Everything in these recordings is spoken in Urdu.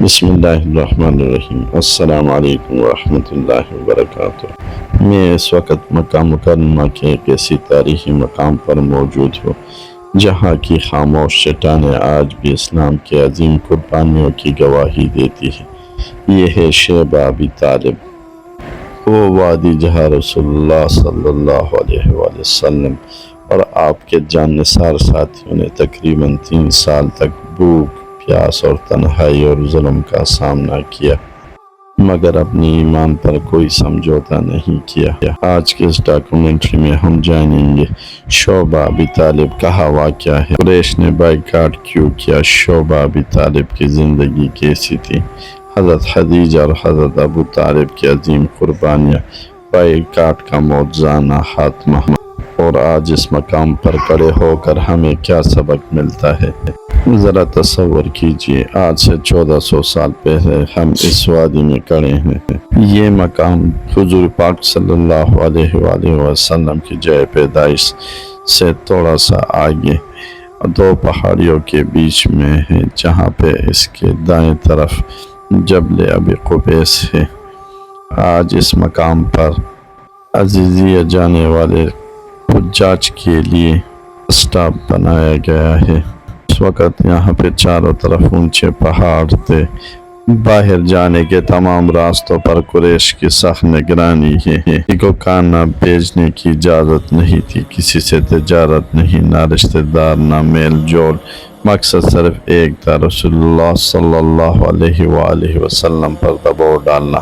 بسم اللہ الرحمن الرحیم۔ السلام علیکم ورحمۃ اللہ وبرکاتہ۔ میں اس وقت مکہ مکرمہ کے ایک ایسی تاریخی مقام پر موجود ہوں جہاں کی خاموش چٹانیں آج بھی اسلام کے عظیم قربانیوں کی گواہی دیتی ہے۔ یہ ہے شیبہ ابی طالب، وہ وادی جہاں رسول اللہ صلی اللہ علیہ وآلہ وسلم اور آپ کے جان نثار ساتھیوں نے تقریباً 3 سال تک بھوک، پیاس اور تنہائی اور ظلم کا سامنا کیا، مگر اپنی ایمان پر کوئی سمجھوتا نہیں کیا۔ آج کے اس ڈاکومنٹری میں ہم جانیں گے شیبہ ابی طالب کہاں واقع ہے، قریش نے بائیکاٹ کیوں کیا، شیبہ ابی طالب کی زندگی کیسی تھی، حضرت خدیجہ اور حضرت ابو طالب کی عظیم قربانیاں، بائیکاٹ کا موجزانہ خاتمہ، اور آج اس مقام پر کھڑے ہو کر ہمیں کیا سبق ملتا ہے۔ ذرا تصور کیجئے، آج سے 1400 سال پہلے ہم اس وادی میں کھڑے ہیں۔ یہ مقام حضور پاک صلی اللہ علیہ وآلہ وسلم کی جائے پیدائش سے تھوڑا سا آگے 2 پہاڑیوں کے بیچ میں ہے، جہاں پہ اس کے دائیں طرف جبل ابی قبیس ہے۔ آج اس مقام پر عزیزیہ جانے والے حجاج کے لیے سٹاپ بنایا گیا ہے۔ اس وقت یہاں پہ چاروں طرف اونچے پہاڑ تھے۔ باہر جانے کے تمام راستوں پر قریش کی سخت نگرانی ہے۔ کسی کو کھانا بھیجنے کی اجازت نہیں تھی، کسی سے تجارت نہیں، نہ رشتہ دار نہ میل جول، مقصد صرف ایک تھا، رسول اللہ صلی اللہ علیہ وآلہ وسلم پر دباؤ ڈالنا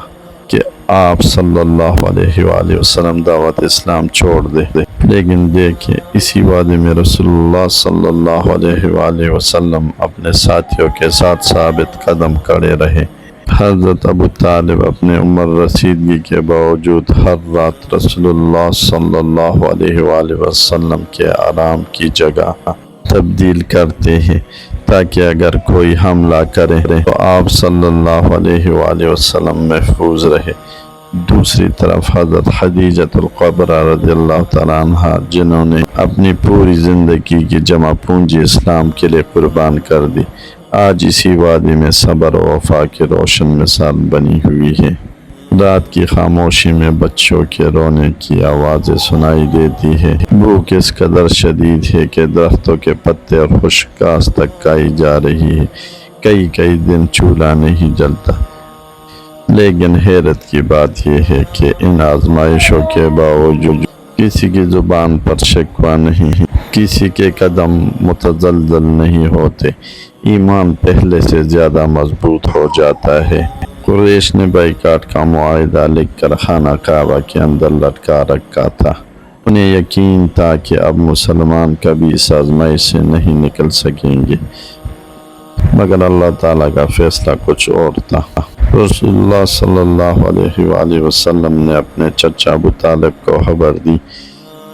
کہ آپ صلی اللہ علیہ وآلہ وسلم دعوت اسلام چھوڑ دے۔ لیکن دیکھیں، اسی وادی میں رسول اللہ صلی اللہ علیہ وآلہ وسلم اپنے ساتھیوں کے ساتھ ثابت قدم کھڑے رہے۔ حضرت ابو طالب اپنے عمر رسیدگی کے باوجود ہر رات رسول اللہ صلی اللہ علیہ وآلہ وسلم کے آرام کی جگہ تبدیل کرتے ہیں تاکہ اگر کوئی حملہ کرے تو آپ صلی اللہ علیہ وآلہ وسلم محفوظ رہے۔ دوسری طرف حضرت خدیجہ الکبریٰ رضی اللہ تعالیٰ عنہ، جنہوں نے اپنی پوری زندگی کی جمع پونجی اسلام کے لیے قربان کر دی، آج اسی وادی میں صبر و وفا کی روشن مثال بنی ہوئی ہے۔ رات کی خاموشی میں بچوں کے رونے کی آوازیں سنائی دیتی ہے۔ بھوک اس قدر شدید ہے کہ درختوں کے پتے اور خشک گھاس تک کھائی جا رہی ہے۔ کئی دن چولہا نہیں جلتا۔ لیکن حیرت کی بات یہ ہے کہ ان آزمائشوں کے باوجود کسی کی زبان پر شکوہ نہیں ہے، کسی کے قدم متزلزل نہیں ہوتے، ایمان پہلے سے زیادہ مضبوط ہو جاتا ہے۔ قریش نے بائیکاٹ کا معاہدہ لکھ کر خانہ کعبہ کے اندر لٹکا رکھا تھا۔ انہیں یقین تھا کہ اب مسلمان کبھی اس آزمائش سے نہیں نکل سکیں گے، مگر اللہ تعالیٰ کا فیصلہ کچھ اور تھا۔ رسول اللہ صلی اللہ علیہ وآلہ وسلم نے اپنے چچا ابو طالب کو خبر دی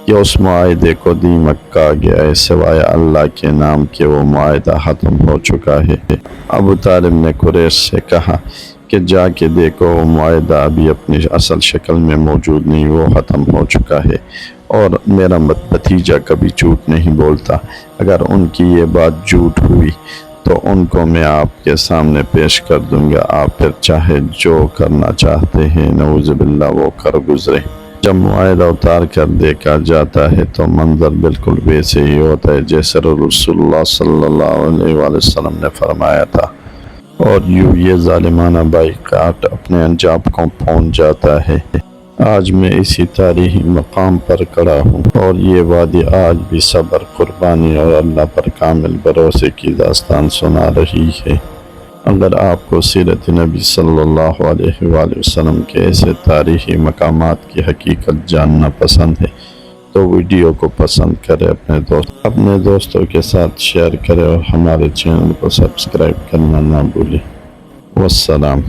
کہ اس معاہدے کو دیمک کہا گیا ہے، سوائے اللہ کے نام کے وہ معاہدہ ختم ہو چکا ہے۔ ابو طالب نے قریش سے کہا کہ جا کے دیکھو، وہ معاہدہ ابھی اپنی اصل شکل میں موجود نہیں، وہ ختم ہو چکا ہے، اور میرا بھتیجا کبھی جھوٹ نہیں بولتا۔ اگر ان کی یہ بات جھوٹ ہوئی تو ان کو میں آپ کے سامنے پیش کر دوں گا، آپ پھر چاہے جو کرنا چاہتے ہیں نعوذ باللہ وہ کر گزرے۔ جب معاہدہ اتار کر دیکھا جاتا ہے تو منظر بالکل ویسے ہی ہوتا ہے جیسے رسول اللہ صلی اللہ علیہ وآلہ وسلم نے فرمایا تھا، اور یوں یہ ظالمانہ بائیکاٹ اپنے انجام کو پہنچ جاتا ہے۔ آج میں اسی تاریخی مقام پر کھڑا ہوں، اور یہ وادی آج بھی صبر، قربانی اور اللہ پر کامل بھروسے کی داستان سنا رہی ہے۔ اگر آپ کو سیرت نبی صلی اللہ علیہ وآلہ وسلم کے ایسے تاریخی مقامات کی حقیقت جاننا پسند ہے تو ویڈیو کو پسند کریں، اپنے دوستوں کے ساتھ شیئر کریں، اور ہمارے چینل کو سبسکرائب کرنا نہ بھولیں۔ والسلام۔